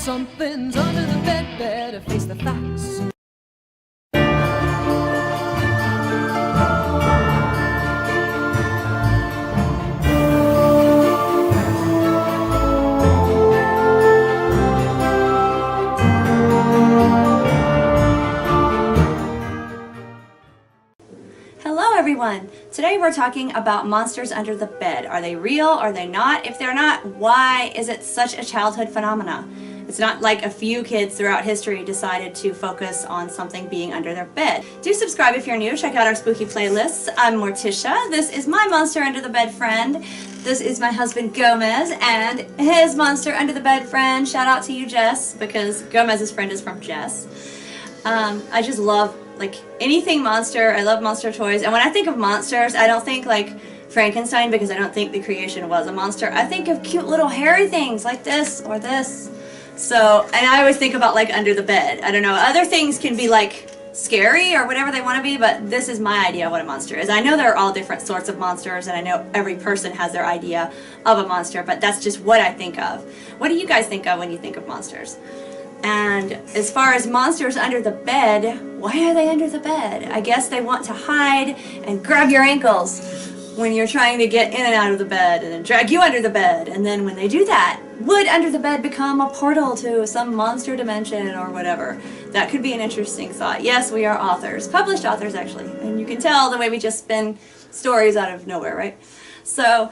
Something's under the bed, better face the facts. Hello everyone! Today we're talking about monsters under the bed. Are they real? Are they not? If they're not, why is it such a childhood phenomena? It's not like a few kids throughout history decided to focus on something being under their bed. Do subscribe if you're new. Check out our spooky playlists. I'm Morticia. This is my monster under the bed friend. This is my husband Gomez and his monster under the bed friend. Shout out to you, Jess, because Gomez's friend is from Jess. I just love like anything monster. I love monster toys, and when I think of monsters, I don't think like Frankenstein, because I don't think the creation was a monster. I think of cute little hairy things like this or this. So, and I always think about like under the bed. I don't know, other things can be like scary or whatever they want to be, but this is my idea of what a monster is. I know there are all different sorts of monsters, and I know every person has their idea of a monster, but that's just what I think of. What do you guys think of when you think of monsters? And as far as monsters under the bed, why are they under the bed? I guess they want to hide and grab your ankles when you're trying to get in and out of the bed, and then drag you under the bed. And then when they do that, would under the bed become a portal to some monster dimension or whatever? That could be an interesting thought. Yes, we are authors, published authors actually, and you can tell the way we just spin stories out of nowhere, right? So,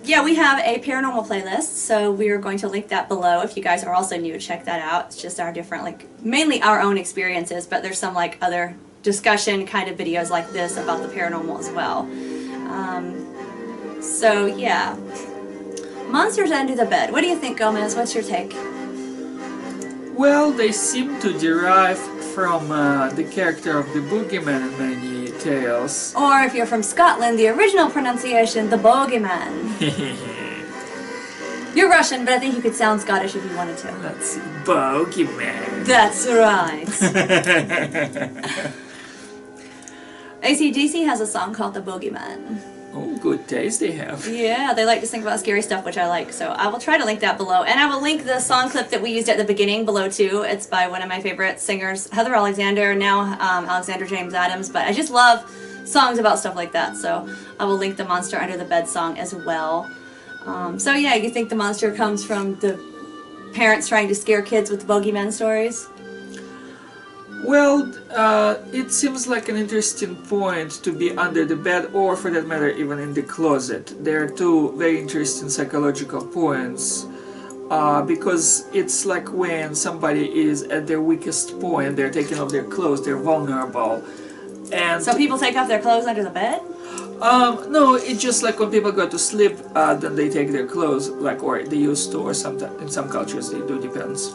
yeah, we have a paranormal playlist, so we're going to link that below. If you guys are also new, check that out. It's just our different, like, mainly our own experiences, but there's some, like, other discussion kind of videos like this about the paranormal as well. So, yeah. Monsters under the bed. What do you think, Gomez? What's your take? Well, they seem to derive from the character of the boogeyman in many tales. Or if you're from Scotland, the original pronunciation, the bogeyman. You're Russian, but I think you could sound Scottish if you wanted to. Let's see, bogeyman. That's right. AC/DC has a song called The Bogeyman. Oh, good taste they have. Yeah, they like to sing about scary stuff, which I like, so I will try to link that below. And I will link the song clip that we used at the beginning below too. It's by one of my favorite singers, Heather Alexander, now Alexander James Adams, but I just love songs about stuff like that, so I will link the Monster Under the Bed song as well. So yeah, you think the monster comes from the parents trying to scare kids with bogeyman stories? Well, it seems like an interesting point to be under the bed, or for that matter even in the closet. There are two very interesting psychological points, because it's like when somebody is at their weakest point, they're taking off their clothes, they're vulnerable. And so people take off their clothes under the bed? No, it's just like when people go to sleep, then they take their clothes, like, or they used to, or sometimes in some cultures they do, depends.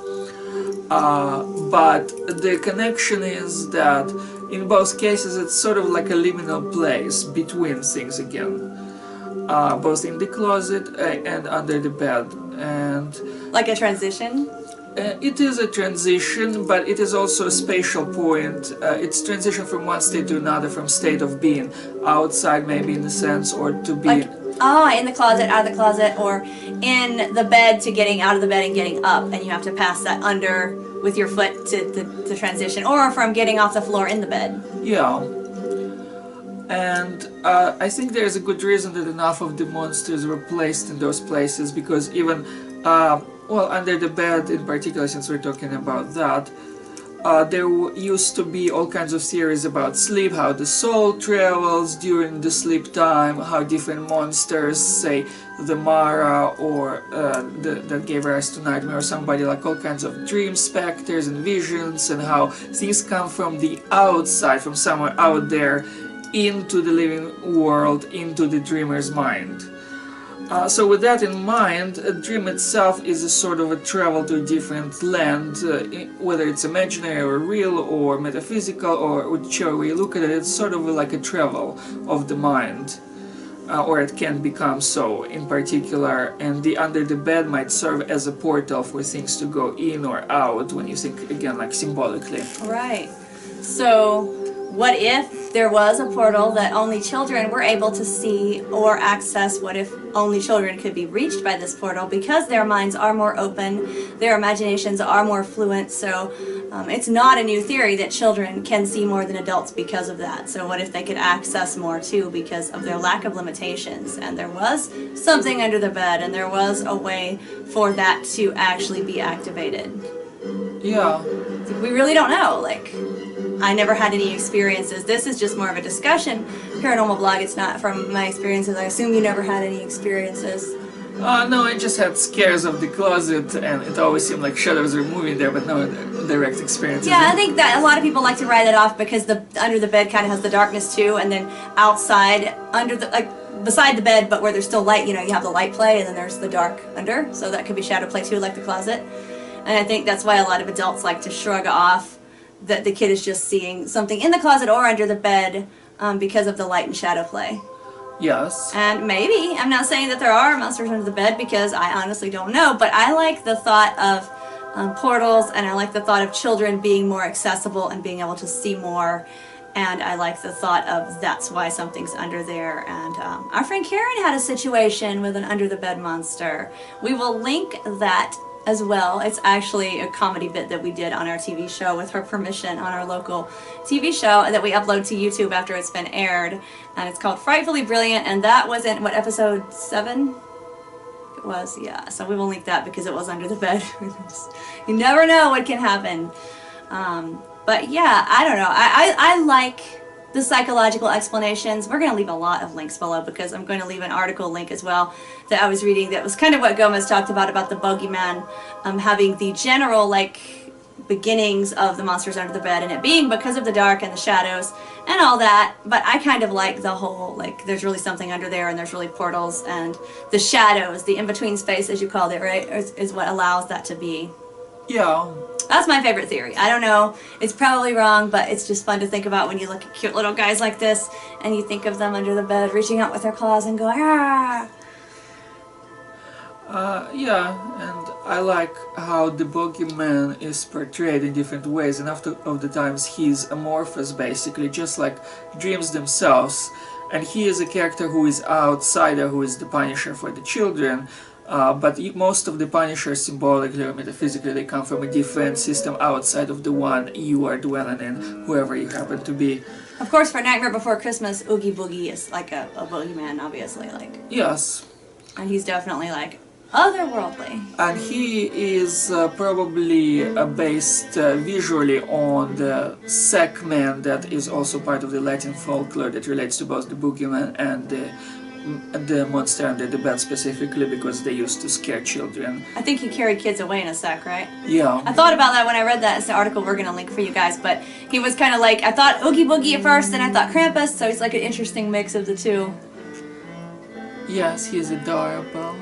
But the connection is that in both cases it's sort of like a liminal place between things again, both in the closet and under the bed. And like a transition? It is a transition, but it is also a spatial point. It's transition from one state to another, from state of being outside maybe in a sense, or to be... Like, oh, in the closet, out of the closet, or in the bed to getting out of the bed and getting up, and you have to pass that under with your foot to transition, or from getting off the floor in the bed. Yeah. And I think there's a good reason that enough of the monsters were placed in those places, because even... well, under the bed in particular, since we're talking about that, there used to be all kinds of theories about sleep, how the soul travels during the sleep time, how different monsters, say the Mara or that gave rise to Nightmare or somebody, like all kinds of dream specters and visions, and how things come from the outside, from somewhere out there, into the living world, into the dreamer's mind. So with that in mind, a dream itself is a sort of a travel to a different land, whether it's imaginary or real or metaphysical or whichever way you look at it, it's sort of like a travel of the mind, or it can become so in particular, and the under the bed might serve as a portal for things to go in or out when you think, again, like symbolically. Right. So what if there was a portal that only children were able to see or access? What if only children could be reached by this portal because their minds are more open, their imaginations are more fluent, so it's not a new theory that children can see more than adults because of that. So what if they could access more too because of their lack of limitations, and there was something under the bed and there was a way for that to actually be activated? Yeah. We really don't know. Like, I never had any experiences. This is just more of a discussion paranormal blog. It's not from my experiences. I assume you never had any experiences. No, I just had scares of the closet, and it always seemed like shadows were moving there, but no direct experiences. Yeah, I think that a lot of people like to write it off because the under the bed kind of has the darkness too, and then outside, under the, like, beside the bed, but where there's still light, you know, you have the light play, and then there's the dark under, so that could be shadow play too, like the closet. And I think that's why a lot of adults like to shrug off that the kid is just seeing something in the closet or under the bed because of the light and shadow play. Yes. And maybe, I'm not saying that there are monsters under the bed because I honestly don't know, but I like the thought of portals, and I like the thought of children being more accessible and being able to see more, and I like the thought of that's why something's under there. And our friend Karen had a situation with an under the bed monster. We will link that as well. It's actually a comedy bit that we did on our TV show with her permission on our local TV show that we upload to YouTube after it's been aired, and it's called Frightfully Brilliant, and that was in, what, episode 7? It was, yeah. So we will link that because it was under the bed. You never know what can happen. But yeah, I don't know. I like the psychological explanations. We're going to leave a lot of links below because I'm going to leave an article link as well that I was reading that was kind of what Gomez talked about the bogeyman having the general, like, beginnings of the monsters under the bed, and it being because of the dark and the shadows and all that. But I kind of like the whole, like, there's really something under there, and there's really portals, and the shadows, the in-between space, as you called it, right, is what allows that to be. Yeah. That's my favorite theory. I don't know. It's probably wrong, but it's just fun to think about when you look at cute little guys like this and you think of them under the bed reaching out with their claws and going, ah! Yeah, and I like how the bogeyman is portrayed in different ways, and after of the times he's amorphous, basically, just like dreams themselves. And he is a character who is outsider, who is the punisher for the children. But most of the Punishers, symbolically or metaphysically, they come from a different system outside of the one you are dwelling in, whoever you happen to be. Of course, for Nightmare Before Christmas, Oogie Boogie is like a boogeyman, obviously. Like. Yes. And he's definitely, like, otherworldly. And he is probably based visually on the Sackman that is also part of the Latin folklore that relates to both the boogeyman and the monster under the bed, specifically because they used to scare children. I think he carried kids away in a sack, right? Yeah. I thought about that when I read that. It's an article we're going to link for you guys, but he was kind of like, I thought Oogie Boogie at first, then I thought Krampus, so he's like an interesting mix of the two. Yes, he's adorable.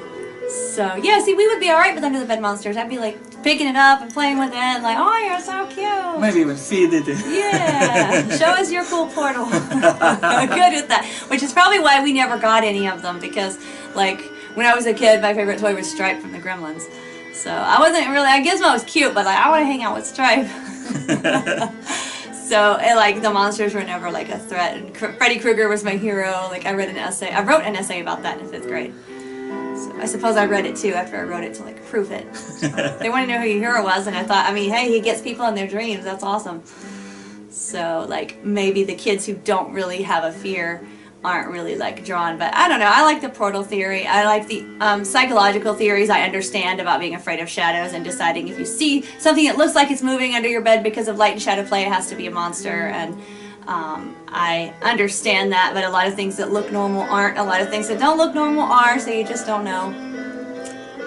So, yeah, see, we would be alright with under the bed monsters. I'd be like picking it up and playing with it, and like, oh, you're so cute. Maybe even feed it. Yeah, show us your cool portal. Good with that. Which is probably why we never got any of them, because, like, when I was a kid, my favorite toy was Stripe from the Gremlins. So I wasn't really, Gizmo was cute, but like, I want to hang out with Stripe. So, like, the monsters were never like a threat. And Freddy Krueger was my hero. Like, I wrote an essay about that in 5th grade. So I suppose I read it too after I wrote it to, like, prove it. They want to know who your hero was, and I thought, I mean, hey, he gets people in their dreams. That's awesome. So, like, maybe the kids who don't really have a fear aren't really, like, drawn. But I don't know. I like the portal theory. I like the psychological theories I understand about being afraid of shadows and deciding if you see something that looks like it's moving under your bed because of light and shadow play, it has to be a monster. And I understand that, but a lot of things that look normal aren't. A lot of things that don't look normal are, so you just don't know.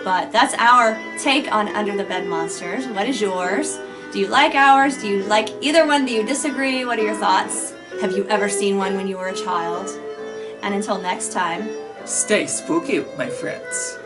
But that's our take on under the bed monsters. What is yours? Do you like ours? Do you like either one? Do you disagree? What are your thoughts? Have you ever seen one when you were a child? And until next time, stay spooky, my friends.